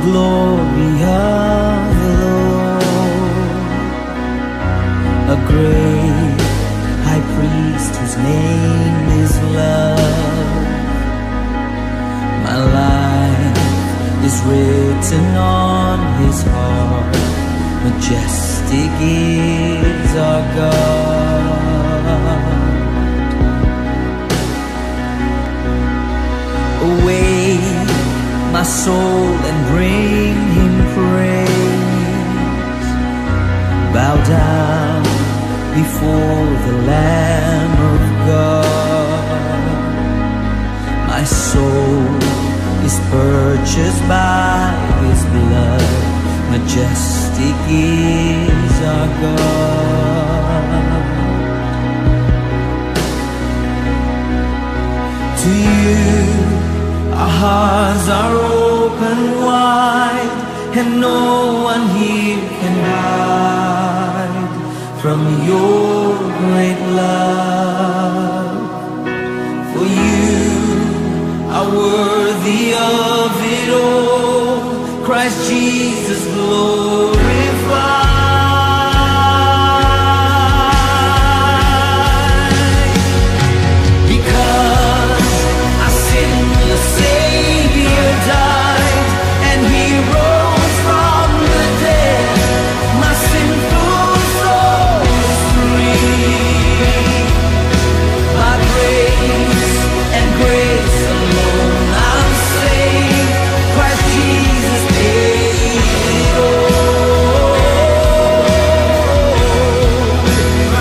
glory of the Lord, a great high priest whose name is love. My life is written on his heart, majestic is our God. Awake my soul and bring him praise. Bow down before the Lamb of God. My soul is purchased by his blood, majestic is our God. To you our hearts are open wide, and no one here can hide from your great love. For you are worthy of it all, Christ Jesus glorified. Because our sinless Savior died, and he rose from the dead, my sinful soul is free. By grace and grace alone I'm saved, Christ Jesus paid it all.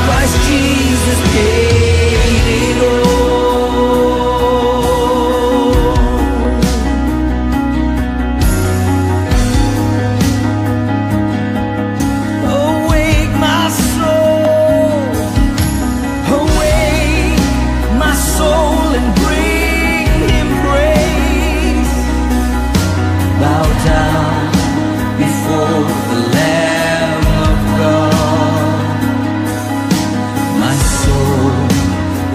Christ Jesus paid it all. Awake my soul, awake my soul, and bring him praise. Bow down before the Lamb of God. My soul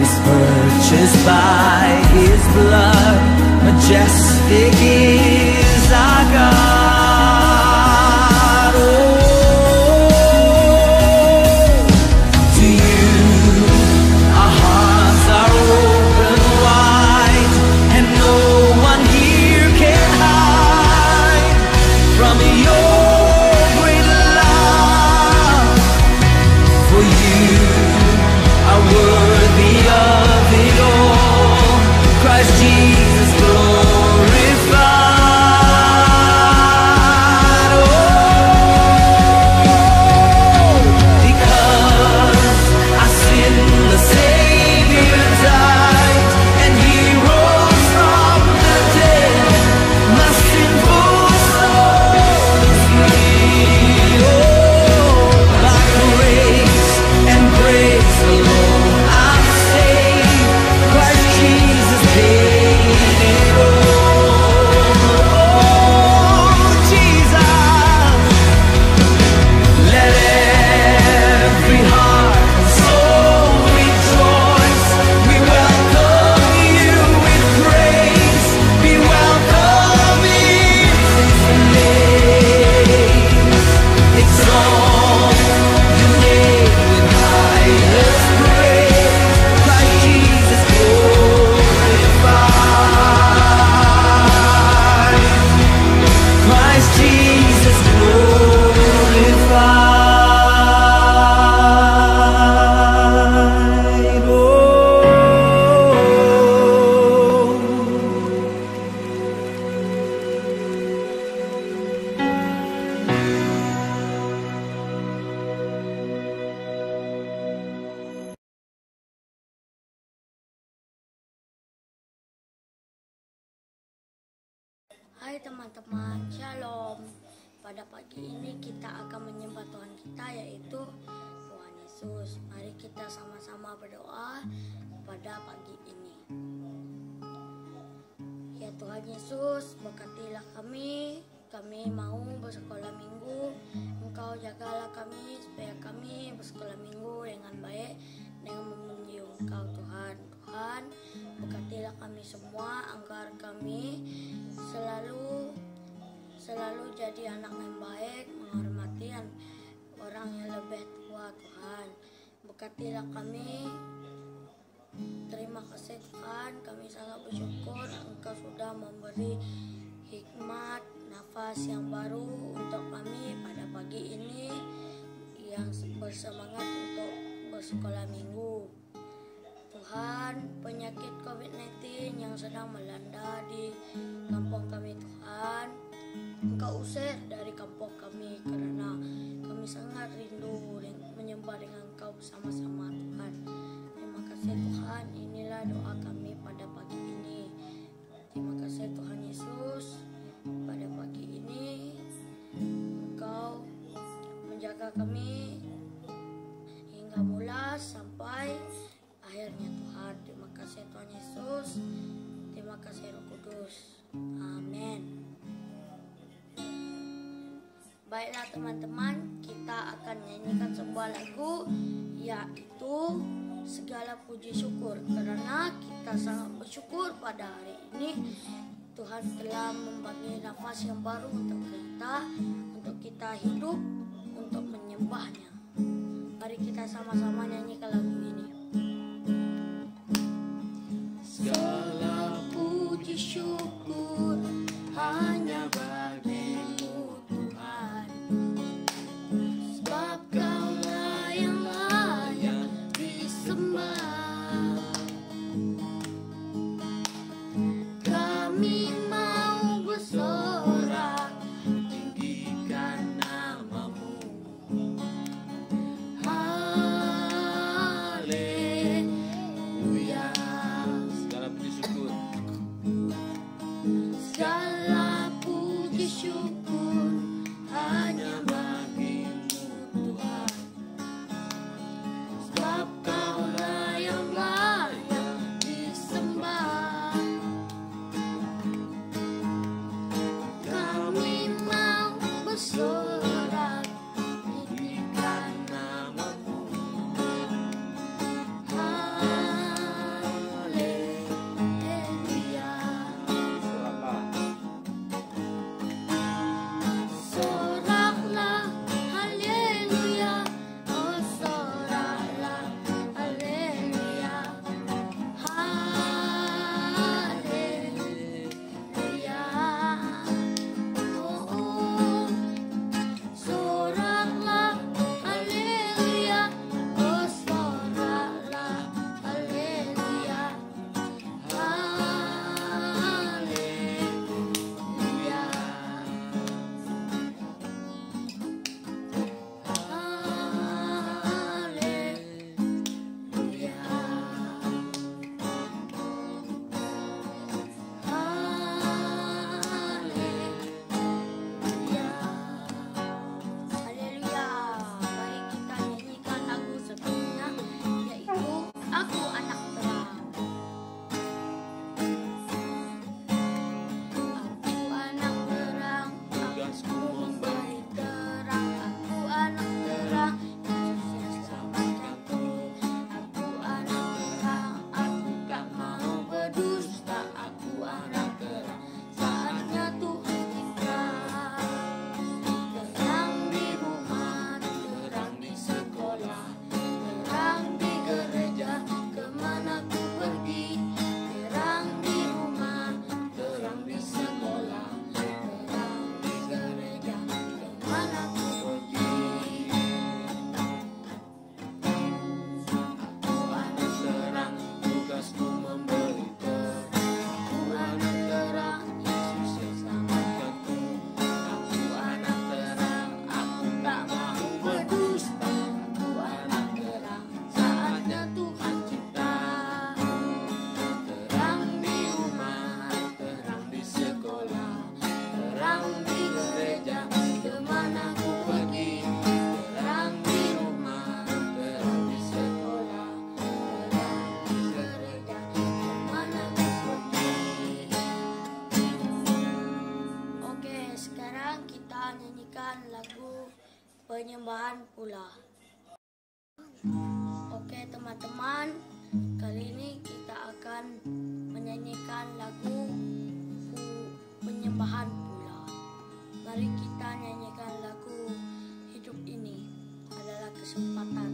is purchased by his blood, majestic is our God. Oh, to you our hearts are open wide, and no one here can hide from your great love. For you are worthy of it all, Christ Jesus glorified. Oh, because our sinless Savior died, and he rose from the dead, my sinful soul is free. Oh, by grace and grace alone I'm saved, Christ Jesus paid it all. Oh, Jesus, let every heart and soul rejoice. We welcome you with praise. We welcome into your name. Exalt your name with highest praise. Christ Jesus glorified. Christ Jesus glorified. Oh. Hai teman-teman, Shalom. Pada pagi ini kita akan menyembah Tuhan kita, yaitu Tuhan Yesus. Mari kita sama-sama berdoa pada pagi ini. Ya Tuhan Yesus, berkatilah kami mau bersekolah minggu. Engkau jagalah kami supaya kami bersekolah minggu dengan baik, dengan memuji Engkau Tuhan. Tuhan, berkatilah kami semua agar kami selalu berkatilah kami. Terima kasih Tuhan, kami sangat bersyukur Engkau sudah memberi hikmat, nafas yang baru untuk kami pada pagi ini yang bersemangat untuk bersekolah minggu. Tuhan, penyakit COVID-19 yang sedang melanda di kampung kami Tuhan, Engkau usir dari kampung kami karena kami sangat rindu menyembah dengan Engkau bersama-sama Tuhan. Terima kasih Tuhan, inilah doa kami pada pagi ini. Terima kasih Tuhan Yesus, pada pagi ini Engkau menjaga kami hingga mula sampai akhirnya Tuhan. Terima kasih Tuhan Yesus, terima kasih Roh Kudus. Amin. Baiklah teman-teman, kita akan nyanyikan sebuah lagu yaitu Segala Puji Syukur, karena kita sangat bersyukur pada hari ini Tuhan telah membagi nafas yang baru untuk kita hidup untuk menyembahnya. Mari kita sama-sama nyanyikan lagu ini. Segala puji syukur hanya bagimu Tuhan, sebab Kaulah yang layak disembah. Kami mau bersorak tinggikan nama-Mu. Haleluya. Segala puji syukur. Segala puji syukur hanya bagimu Tuhan, sebab Kaulah yang layak disembah. Kami mau bersorak tinggikan nama-Mu. Haleluya. Soraklah. Soraklah haleluya, oh soraklah haleluya, haleluya, oh soraklah haleluya, oh soraklah haleluya, haleluya. Haleluya. Mari kita nyanyikan lagu sebelumnya, yaitu Aku Anak Terang. Aku anak terang, Tugasku memberi terang. Aku anak terang, Yesus yang selamatkanku. Aku anak terang, aku tak mau berdusta. Aku anak terang, saatnya Tuhan cipta. Terang di rumah, terang di sekolah, terang di gereja, kemana ku pergi. Terang di rumah, terang di sekolah, terang di gereja, kemana ku pergi. Aku anak terang, Tugasku memberi terang. aku anak terang, Yesus yang selamatkanku. Aku anak terang, aku tak mau berdusta. Aku anak terang, saatnya Tuhan cipta. Terang di rumah, terang di sekolah, terang di gereja, kemana ku pergi. Terang di rumah, terang di sekolah, terang di gereja, kemana ku pergi. Oke, sekarang kita nyanyikan lagu penyembahan pula. Oke teman-teman, kali ini kita akan menyanyikan lagu penyembahan pula. Mari kita nyanyikan lagu Hidup Ini Adalah Kesempatan.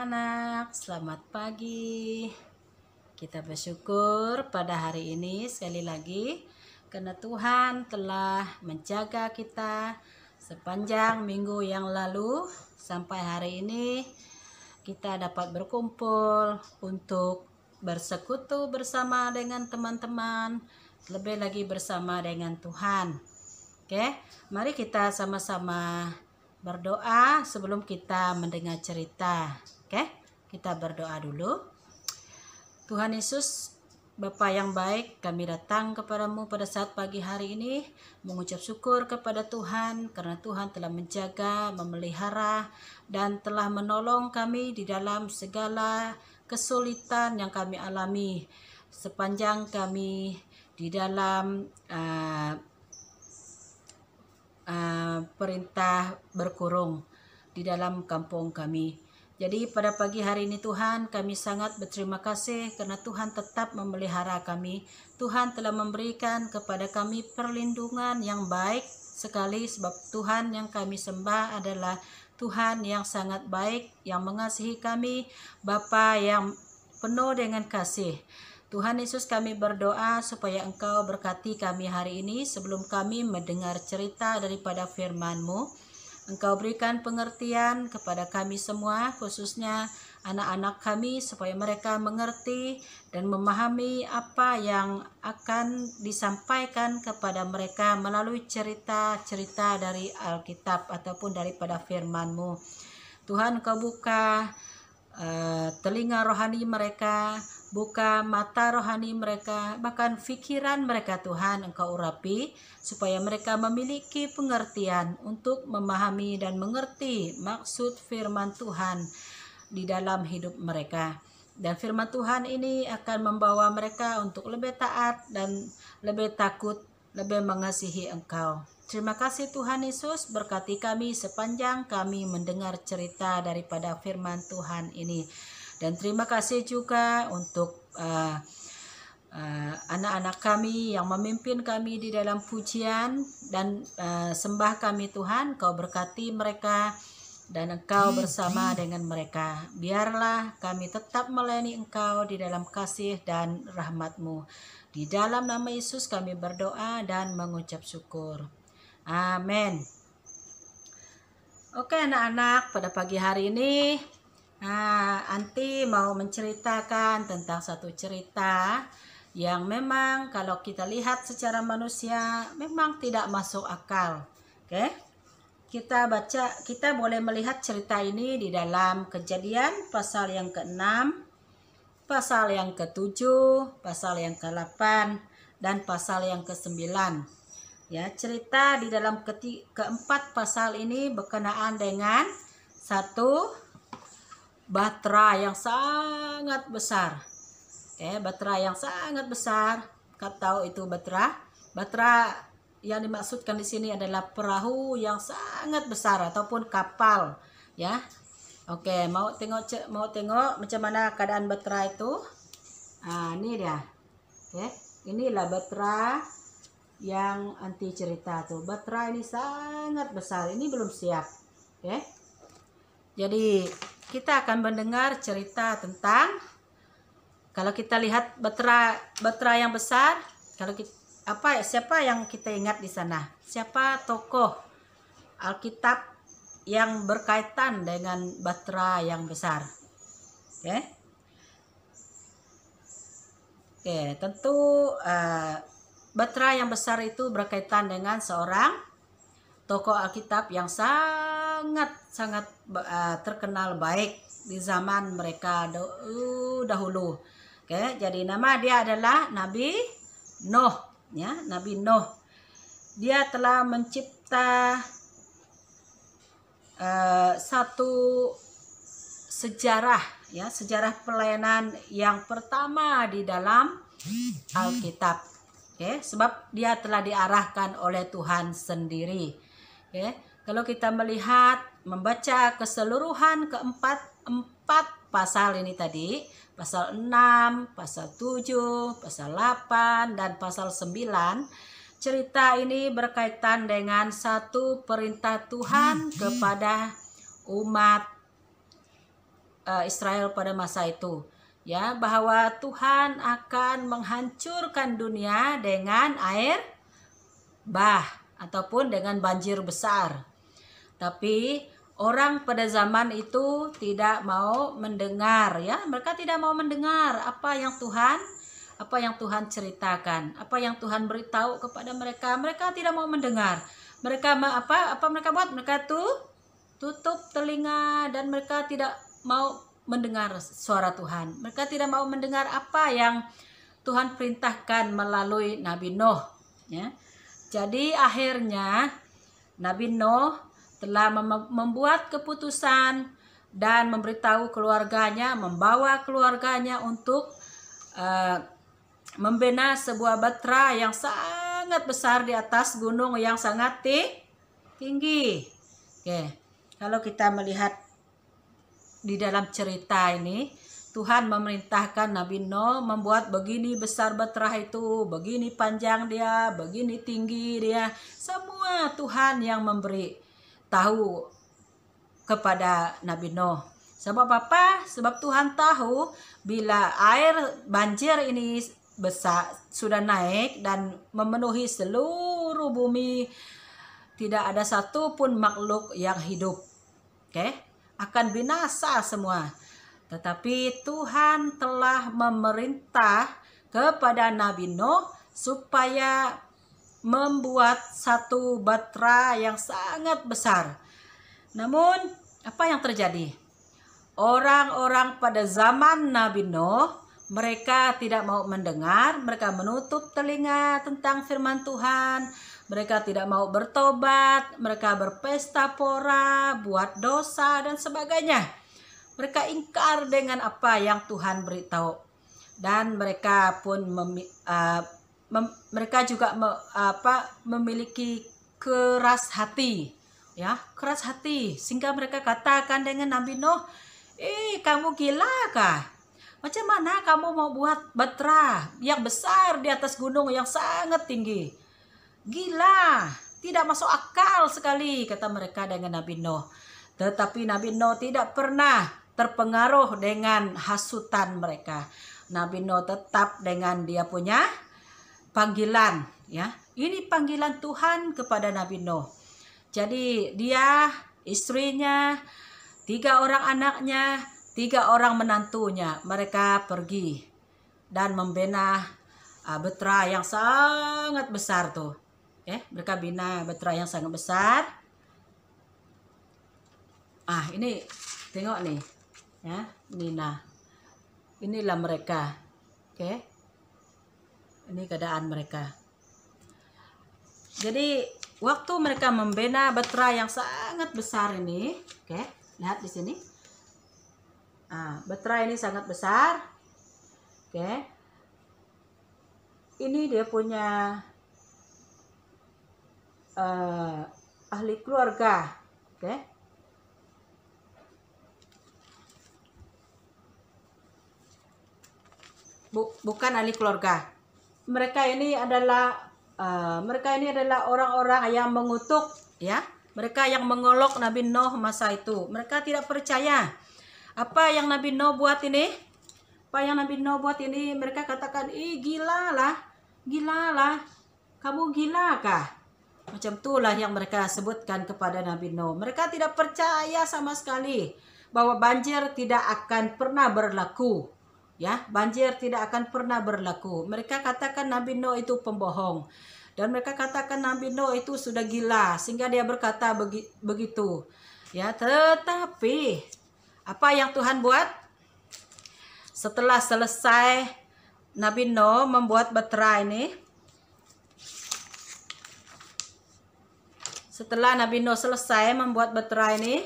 anak-anak, selamat pagi. Kita bersyukur pada hari ini sekali lagi karena Tuhan telah menjaga kita sepanjang minggu yang lalu sampai hari ini kita dapat berkumpul untuk bersekutu bersama dengan teman-teman, lebih lagi bersama dengan Tuhan. Oke, mari kita sama-sama berdoa sebelum kita mendengar cerita. Oke, kita berdoa dulu. Tuhan Yesus, Bapa yang baik, kami datang kepadamu pada saat pagi hari ini mengucap syukur kepada Tuhan karena Tuhan telah menjaga, memelihara, dan telah menolong kami di dalam segala kesulitan yang kami alami sepanjang kami di dalam perintah berkurung di dalam kampung kami. Jadi pada pagi hari ini Tuhan, kami sangat berterima kasih karena Tuhan tetap memelihara kami. Tuhan telah memberikan kepada kami perlindungan yang baik sekali sebab Tuhan yang kami sembah adalah Tuhan yang sangat baik, yang mengasihi kami, Bapa yang penuh dengan kasih. Tuhan Yesus, kami berdoa supaya Engkau berkati kami hari ini sebelum kami mendengar cerita daripada firman-Mu. Engkau berikan pengertian kepada kami semua, khususnya anak-anak kami, supaya mereka mengerti dan memahami apa yang akan disampaikan kepada mereka melalui cerita-cerita dari Alkitab ataupun daripada firman-Mu. Tuhan, Engkau buka telinga rohani mereka, buka mata rohani mereka, bahkan fikiran mereka Tuhan Engkau urapi supaya mereka memiliki pengertian untuk memahami dan mengerti maksud firman Tuhan di dalam hidup mereka. Dan firman Tuhan ini akan membawa mereka untuk lebih taat dan lebih takut, lebih mengasihi Engkau. Terima kasih Tuhan Yesus, berkati kami sepanjang kami mendengar cerita daripada firman Tuhan ini. Dan terima kasih juga untuk anak-anak kami yang memimpin kami di dalam pujian dan sembah kami Tuhan. Kau berkati mereka dan Engkau bersama dengan mereka. Biarlah kami tetap melayani Engkau di dalam kasih dan rahmat-Mu. Di dalam nama Yesus kami berdoa dan mengucap syukur. Amin. Oke anak-anak, pada pagi hari ini Anti mau menceritakan tentang satu cerita yang memang kalau kita lihat secara manusia memang tidak masuk akal. Oke, kita boleh melihat cerita ini di dalam Kejadian pasal yang ke-6, pasal yang ke-7, pasal yang ke-8, dan pasal yang ke-9. Ya, cerita di dalam keempat pasal ini berkenaan dengan satu batra yang sangat besar. Oke, batra yang sangat besar. Kau tahu itu batra? Batra yang dimaksudkan di sini adalah perahu yang sangat besar ataupun kapal, ya. Oke, mau tengok macam mana keadaan batra itu? Ini dia. Oke, inilah batra yang Anti cerita tuh. Batra ini sangat besar. Ini belum siap. Oke. Jadi kita akan mendengar cerita tentang, kalau kita lihat batra yang besar, kalau kita, siapa yang kita ingat di sana? Siapa tokoh Alkitab yang berkaitan dengan batra yang besar? Oke. Oke, tentu batra yang besar itu berkaitan dengan seorang tokoh Alkitab yang sangat terkenal baik di zaman mereka dahulu. Oke, jadi nama dia adalah Nabi Nuh, ya, Nabi Nuh. Dia telah mencipta satu sejarah, ya, sejarah pelayanan yang pertama di dalam Alkitab. Oke, sebab dia telah diarahkan oleh Tuhan sendiri. Oke, kalau kita melihat membaca keseluruhan keempat pasal ini tadi, pasal 6, pasal 7, pasal 8 dan pasal 9, cerita ini berkaitan dengan satu perintah Tuhan kepada umat Israel pada masa itu, ya, bahwa Tuhan akan menghancurkan dunia dengan air bah ataupun dengan banjir besar. Tapi orang pada zaman itu tidak mau mendengar, ya. Mereka tidak mau mendengar apa yang Tuhan ceritakan, apa yang Tuhan beritahu kepada mereka. Mereka tidak mau mendengar. Mereka apa mereka buat? Mereka tutup telinga dan mereka tidak mau mendengar suara Tuhan. Mereka tidak mau mendengar apa yang Tuhan perintahkan melalui Nabi Nuh, ya. Jadi akhirnya Nabi Nuh telah membuat keputusan dan memberitahu keluarganya, membawa keluarganya untuk membina sebuah batra yang sangat besar di atas gunung yang sangat tinggi. Oke, kalau kita melihat di dalam cerita ini, Tuhan memerintahkan Nabi Nuh membuat begini besar batra itu, begini panjang dia, begini tinggi dia. Semua Tuhan yang memberi tahu kepada Nabi Nuh. Sebab apa? Sebab Tuhan tahu bila air banjir ini besar sudah naik dan memenuhi seluruh bumi, tidak ada satupun makhluk yang hidup, akan binasa semua. Tetapi Tuhan telah memerintah kepada Nabi Nuh supaya membuat satu batra yang sangat besar. Namun apa yang terjadi? Orang-orang pada zaman Nabi Nuh, mereka tidak mau mendengar, mereka menutup telinga tentang firman Tuhan, mereka tidak mau bertobat, mereka berpesta pora, buat dosa dan sebagainya. Mereka ingkar dengan apa yang Tuhan beritahu, dan mereka pun mereka juga memiliki keras hati, ya, keras hati, sehingga mereka katakan dengan Nabi Nuh, kamu gila kah? Macam mana kamu mau buat batra yang besar di atas gunung yang sangat tinggi? Gila, tidak masuk akal sekali, kata mereka dengan Nabi Nuh. Tetapi Nabi Nuh tidak pernah terpengaruh dengan hasutan mereka. Nabi Nuh tetap dengan dia punya panggilan, ya. Ini panggilan Tuhan kepada Nabi Nuh. Jadi dia, istrinya, 3 orang anaknya, 3 orang menantunya, mereka pergi dan membina batra yang sangat besar tuh. Mereka bina batra yang sangat besar. Ini tengok nih, ya, inilah mereka, ini keadaan mereka. Jadi waktu mereka membina batra yang sangat besar ini, lihat di sini. Batra ini sangat besar. Ini dia punya ahli keluarga. Bukan ahli keluarga. Mereka ini adalah orang-orang yang mengutuk, ya. Mereka yang mengolok Nabi Nuh masa itu. Mereka tidak percaya apa yang Nabi Nuh buat ini. Mereka katakan, gila lah, kamu gila kah? Macam itulah yang mereka sebutkan kepada Nabi Nuh. Mereka tidak percaya sama sekali bahwa banjir tidak akan pernah berlaku, ya. Banjir tidak akan pernah berlaku. Mereka katakan Nabi Nuh itu pembohong, dan mereka katakan Nabi Nuh itu sudah gila sehingga dia berkata begitu, ya. Tetapi apa yang Tuhan buat? Setelah selesai Nabi Nuh membuat batra ini, setelah Nabi Nuh selesai membuat batra ini,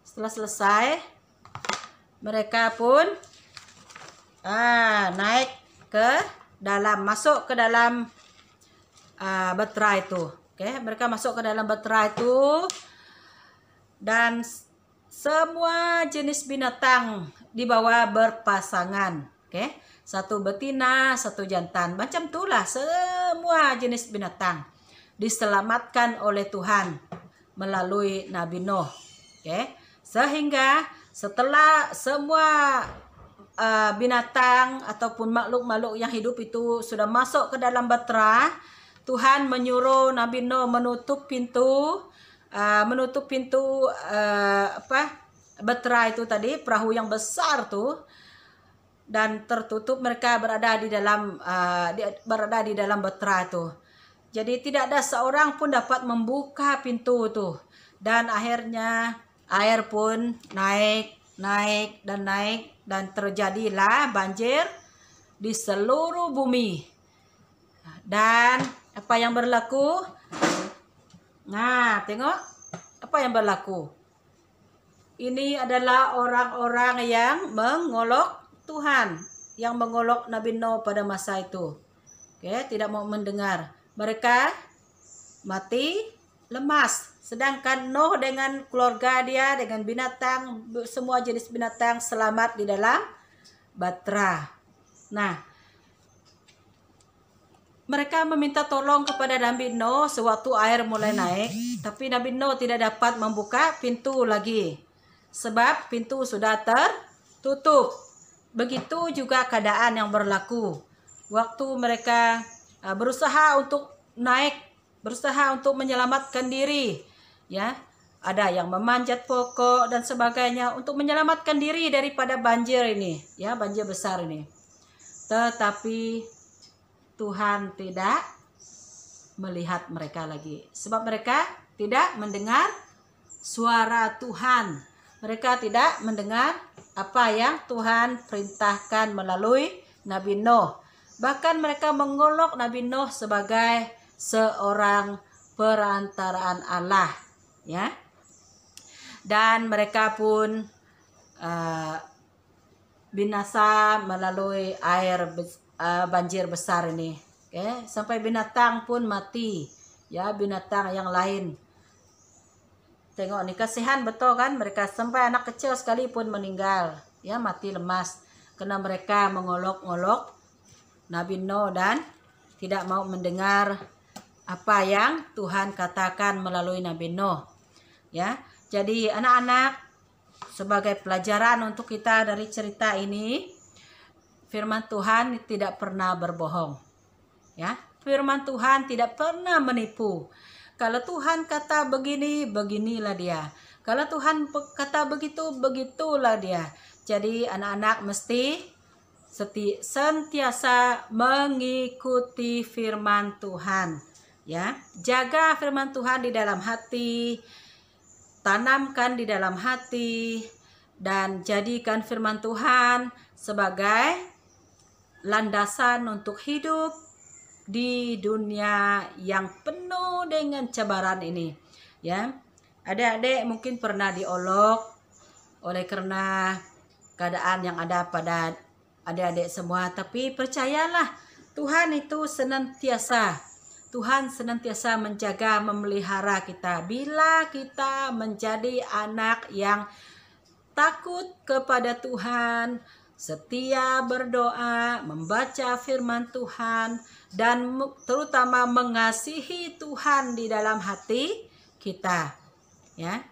setelah selesai, mereka pun naik ke dalam, masuk ke dalam batra itu. Mereka masuk ke dalam batra itu, dan semua jenis binatang dibawa berpasangan, satu betina, satu jantan. Macam itulah semua jenis binatang diselamatkan oleh Tuhan melalui Nabi Nuh, sehingga Setelah semua binatang ataupun makhluk-makhluk yang hidup itu sudah masuk ke dalam batra, Tuhan menyuruh Nabi Nuh menutup pintu batra itu tadi, perahu yang besar tuh, dan tertutup. Mereka berada di dalam batra itu. Jadi tidak ada seorang pun dapat membuka pintu itu. Dan akhirnya air pun naik dan terjadilah banjir di seluruh bumi. Dan apa yang berlaku? Nah, tengok apa yang berlaku. Ini adalah orang-orang yang mengolok Tuhan, yang mengolok Nabi Nuh pada masa itu. Oke, tidak mau mendengar. Mereka mati lemas. Sedangkan Nuh dengan keluarga dia, dengan binatang, semua jenis binatang selamat di dalam batra. Nah, mereka meminta tolong kepada Nabi Nuh sewaktu air mulai naik, tapi Nabi Nuh tidak dapat membuka pintu lagi, sebab pintu sudah tertutup. Begitu juga keadaan yang berlaku. Waktu mereka berusaha untuk naik, berusaha untuk menyelamatkan diri, ya, ada yang memanjat pokok dan sebagainya untuk menyelamatkan diri daripada banjir ini, ya, banjir besar ini. Tetapi Tuhan tidak melihat mereka lagi, sebab mereka tidak mendengar suara Tuhan. Mereka tidak mendengar apa yang Tuhan perintahkan melalui Nabi Nuh. Bahkan mereka mengolok Nabi Nuh sebagai seorang perantaraan Allah, ya. Dan mereka pun binasa melalui banjir besar ini. Oke, sampai binatang pun mati, ya, binatang yang lain. Tengok nih, kasihan betul kan, mereka sampai anak kecil sekalipun meninggal, ya, mati lemas karena mereka mengolok-olok Nabi Nuh dan tidak mau mendengar apa yang Tuhan katakan melalui Nabi Nuh, ya. Jadi anak-anak, sebagai pelajaran untuk kita dari cerita ini, firman Tuhan tidak pernah berbohong, ya. Firman Tuhan tidak pernah menipu. Kalau Tuhan kata begini, beginilah dia. Kalau Tuhan kata begitu, begitulah dia. Jadi anak-anak mesti sentiasa mengikuti firman Tuhan, ya. Jaga firman Tuhan di dalam hati, tanamkan di dalam hati, dan jadikan firman Tuhan sebagai landasan untuk hidup di dunia yang penuh dengan cabaran ini, ya. Adik-adik mungkin pernah diolok oleh karena keadaan yang ada pada adik-adik semua, tapi percayalah, Tuhan senantiasa menjaga, memelihara kita. Bila kita menjadi anak yang takut kepada Tuhan, setia berdoa, membaca firman Tuhan, dan terutama mengasihi Tuhan di dalam hati kita, ya,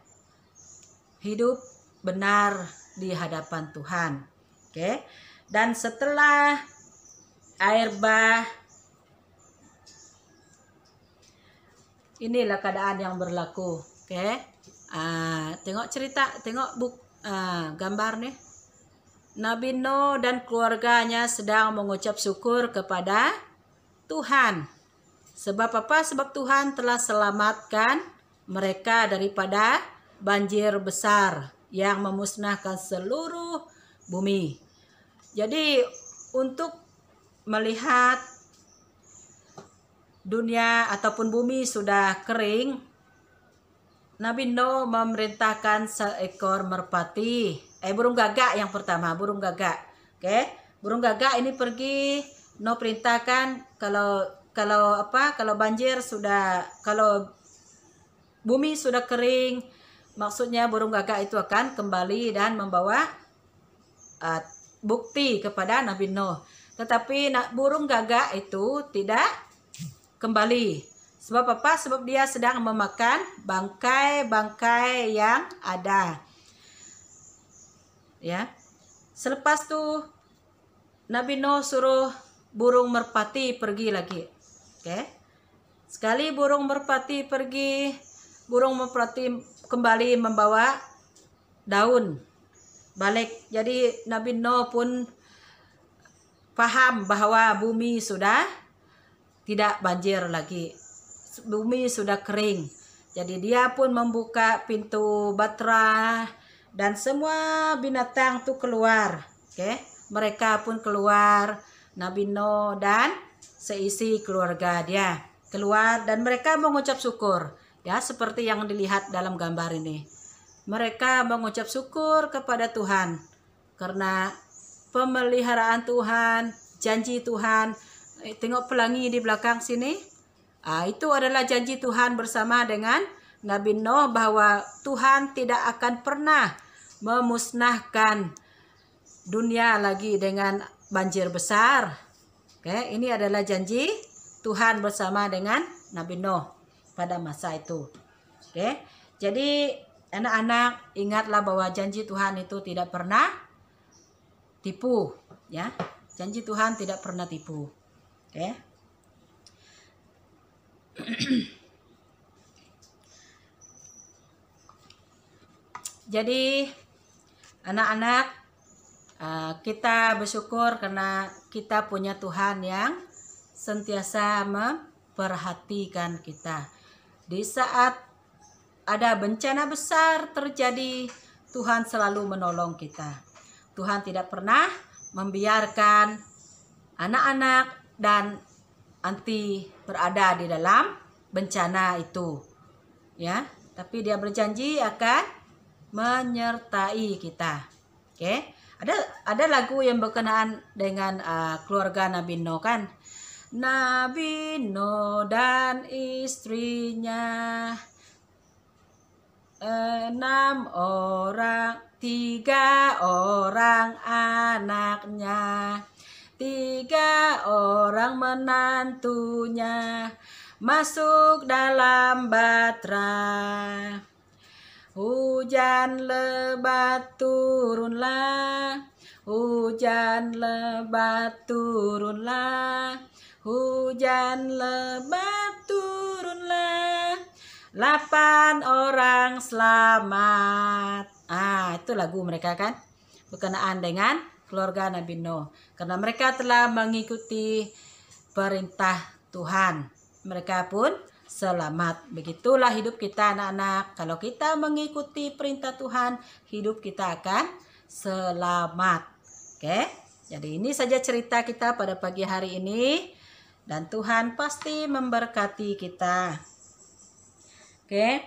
hidup benar di hadapan Tuhan. Oke. Dan setelah air bah, inilah keadaan yang berlaku. Oke. Tengok cerita, tengok gambar nih. Nabi Nuh dan keluarganya sedang mengucap syukur kepada Tuhan. Sebab apa? Sebab Tuhan telah selamatkan mereka daripada banjir besar yang memusnahkan seluruh bumi. Jadi untuk melihat dunia ataupun bumi sudah kering, Nabi Nuh memerintahkan seekor merpati, burung gagak yang pertama, burung gagak. Oke, burung gagak ini pergi. Nuh perintahkan kalau banjir sudah, kalau bumi sudah kering, maksudnya burung gagak itu akan kembali dan membawa bukti kepada Nabi Nuh. Tetapi burung gagak itu tidak kembali. Sebab apa? Sebab dia sedang memakan bangkai-bangkai yang ada. ya. Selepas tuh Nabi Nuh suruh burung merpati pergi lagi. Oke. Sekali burung merpati pergi, burung merpati kembali membawa daun balik. Jadi Nabi Nuh pun paham bahwa bumi sudah tidak banjir lagi. Bumi sudah kering. Jadi dia pun membuka pintu bahtera dan semua binatang tuh keluar. Oke. Mereka pun keluar, Nabi Nuh dan seisi keluarga dia keluar, dan mereka mengucap syukur, ya, seperti yang dilihat dalam gambar ini. Mereka mengucap syukur kepada Tuhan karena pemeliharaan Tuhan, janji Tuhan. Tengok pelangi di belakang sini. Itu adalah janji Tuhan bersama dengan Nabi Nuh bahwa Tuhan tidak akan pernah memusnahkan dunia lagi dengan banjir besar. Oke, ini adalah janji Tuhan bersama dengan Nabi Nuh pada masa itu. Oke. Jadi anak-anak ingatlah bahwa janji Tuhan itu tidak pernah tipu, ya. Janji Tuhan tidak pernah tipu. Oke. Jadi anak-anak, kita bersyukur karena kita punya Tuhan yang sentiasa memperhatikan kita. Di saat ada bencana besar terjadi, Tuhan selalu menolong kita. Tuhan tidak pernah membiarkan anak-anak dan anti berada di dalam bencana itu, ya. Tapi dia berjanji akan menyertai kita. Oke. Ada lagu yang berkenaan dengan keluarga Nabi Nuh, kan? Nabi Nuh dan istrinya 6 orang, 3 orang anaknya, 3 orang menantunya masuk dalam bahtera. Hujan lebat turunlah, hujan lebat turunlah, hujan lebat turunlah, 8 orang selamat. Itu lagu mereka, kan? Berkenaan dengan keluarga Nabi Nuh. Karena mereka telah mengikuti perintah Tuhan, mereka pun selamat. Begitulah hidup kita, anak-anak. Kalau kita mengikuti perintah Tuhan, hidup kita akan selamat. Oke. Jadi ini saja cerita kita pada pagi hari ini, dan Tuhan pasti memberkati kita. Oke.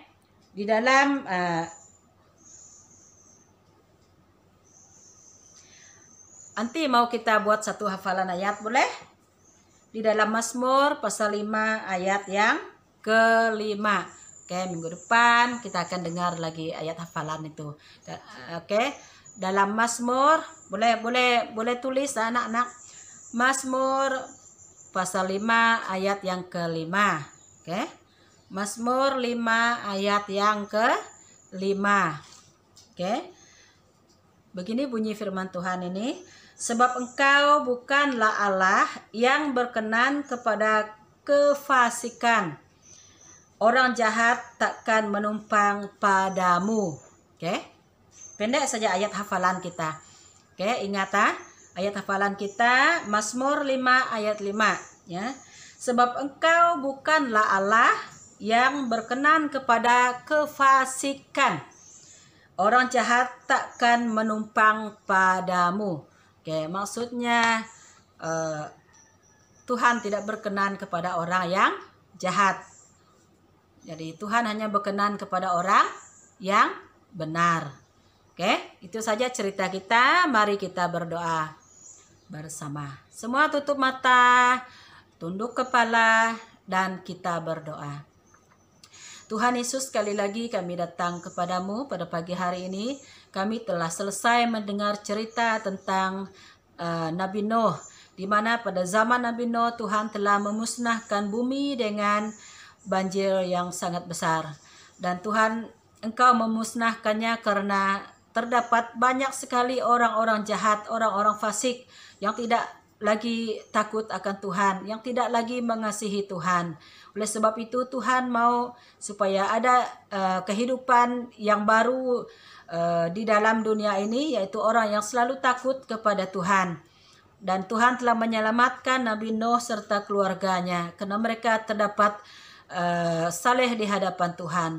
Di dalam nanti mau kita buat satu hafalan ayat, boleh? Di dalam Mazmur pasal 5 ayat yang ke-5. Oke, minggu depan kita akan dengar lagi ayat hafalan itu. Oke, dalam Mazmur boleh tulis anak-anak. Mazmur pasal 5 ayat yang ke-5. Oke. Mazmur 5 ayat yang ke-5. Oke. Begini bunyi firman Tuhan ini, sebab engkau bukanlah Allah yang berkenan kepada kefasikan. Orang jahat takkan menumpang padamu. Oke. Pendek saja ayat hafalan kita. Oke, ingat ayat hafalan kita Mazmur 5 ayat 5, ya. Sebab engkau bukanlah Allah yang berkenan kepada kefasikan. Orang jahat takkan menumpang padamu. Oke, maksudnya Tuhan tidak berkenan kepada orang yang jahat. Jadi Tuhan hanya berkenan kepada orang yang benar. Oke, itu saja cerita kita. Mari kita berdoa bersama. Semua tutup mata, tunduk kepala, dan kita berdoa. Tuhan Yesus, sekali lagi kami datang kepadamu pada pagi hari ini. Kami telah selesai mendengar cerita tentang Nabi Nuh, di mana pada zaman Nabi Nuh Tuhan telah memusnahkan bumi dengan banjir yang sangat besar. Dan Tuhan, Engkau memusnahkannya karena terdapat banyak sekali orang-orang jahat, orang-orang fasik yang tidak lagi takut akan Tuhan, yang tidak lagi mengasihi Tuhan. Oleh sebab itu Tuhan mau supaya ada kehidupan yang baru di dalam dunia ini, yaitu orang yang selalu takut kepada Tuhan. Dan Tuhan telah menyelamatkan Nabi Nuh serta keluarganya karena mereka terdapat saleh di hadapan Tuhan.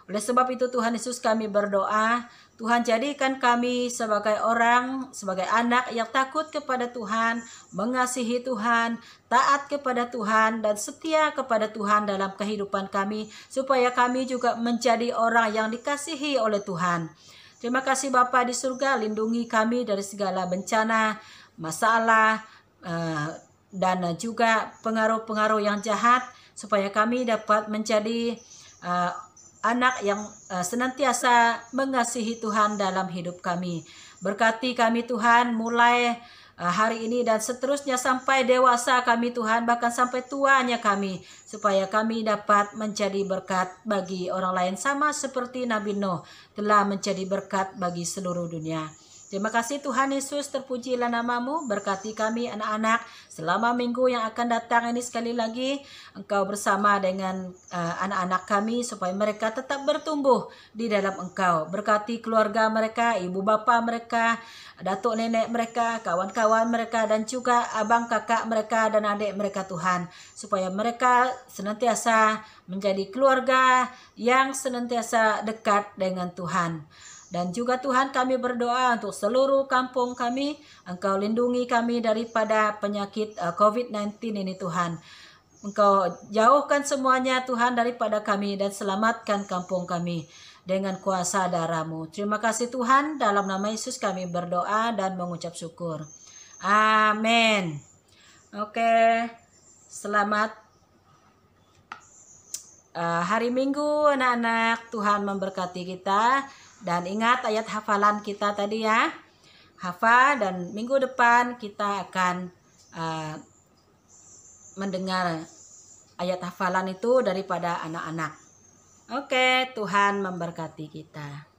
Oleh sebab itu Tuhan Yesus, kami berdoa, Tuhan jadikan kami sebagai orang, sebagai anak yang takut kepada Tuhan, mengasihi Tuhan, taat kepada Tuhan, dan setia kepada Tuhan dalam kehidupan kami, supaya kami juga menjadi orang yang dikasihi oleh Tuhan. Terima kasih Bapa di surga, lindungi kami dari segala bencana, masalah, dan juga pengaruh-pengaruh yang jahat, supaya kami dapat menjadi anak yang senantiasa mengasihi Tuhan dalam hidup kami. Berkati kami Tuhan mulai hari ini dan seterusnya sampai dewasa kami Tuhan, bahkan sampai tuanya kami, supaya kami dapat menjadi berkat bagi orang lain sama seperti Nabi Nuh telah menjadi berkat bagi seluruh dunia. Terima kasih Tuhan Yesus, terpujilah namamu. Berkati kami anak-anak selama minggu yang akan datang ini. Sekali lagi Engkau bersama dengan anak-anak kami supaya mereka tetap bertumbuh di dalam Engkau. Berkati keluarga mereka, ibu bapa mereka, datuk nenek mereka, kawan-kawan mereka, dan juga abang kakak mereka dan adik mereka Tuhan, supaya mereka senantiasa menjadi keluarga yang senantiasa dekat dengan Tuhan. Dan juga Tuhan, kami berdoa untuk seluruh kampung kami, Engkau lindungi kami daripada penyakit COVID-19 ini Tuhan. Engkau jauhkan semuanya Tuhan daripada kami dan selamatkan kampung kami dengan kuasa darah-Mu. Terima kasih Tuhan, dalam nama Yesus kami berdoa dan mengucap syukur. Amin. Oke, selamat hari Minggu anak-anak. Tuhan memberkati kita. Dan ingat ayat hafalan kita tadi ya. Hafal, dan minggu depan kita akan mendengar ayat hafalan itu daripada anak-anak. Oke, Tuhan memberkati kita.